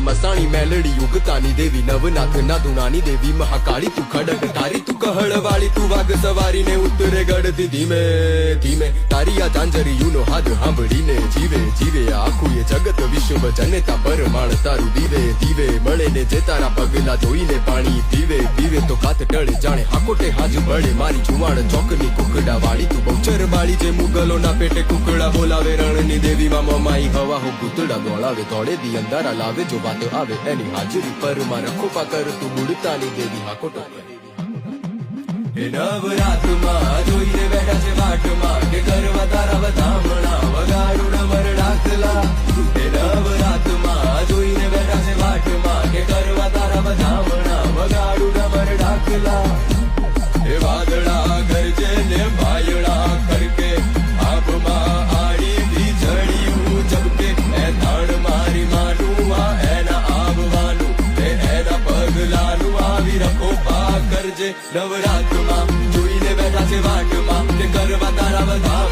મસાણી મસાણી મેલડી ઉગતાની દેવી નવનાથ ના ધુણાની દેવી મહાકાળી તું ખડક તારી તું કહળવાળી તું વાઘ સવારીને ઉતરે ગળતી ધીમે ધીમે તારી આ ઝાંઝરિયુનો હાથ સાંભળીને જીવે જીવે આખું એ જગત વિશ્વ જનેતા પરમાણ તારું દીવે દીવે મળે ને જે તારા પગલા જોઈને પાણી પીવે પીવે તો કાત ટળે જાણે હાકોટે હાજ બળે મારી જુવાણ ચોકની કુકડા વાળી તું બહુચર વાળી જે મુગલો ના પેટે કુકડા બોલાવે રણની દેવી માં મમાઈ હવા હો કૂતડા દોડાવે દોડે દી અંધારા લાવે જો વાત આવે એની હાજરી પર માં રખોપા કર તું બુડતાની દેવી હાકોટો એ નવરાતમાં જોઈને બેઠા છે વાટમાં કે કરવા તારા વધામણા વગાડું ડમર ડાકલા એ નવરાતમાં જોઈને બેઠા છે વાટમાં કે કરવા તારા વધામણા વગાડું ડમર ડાકલા એ વાદળા ગરજે ને ભાયડા કરકે આબમાં આડી વીજળીયું ઝબકે એ ધાણ મારી માનું આ એના આવવાનું એ એના પગલાનું આવી રખો પા કરજે નવરાતમાં જોઈને બેઠા છે વાટમાં કે કરવા તારા બધા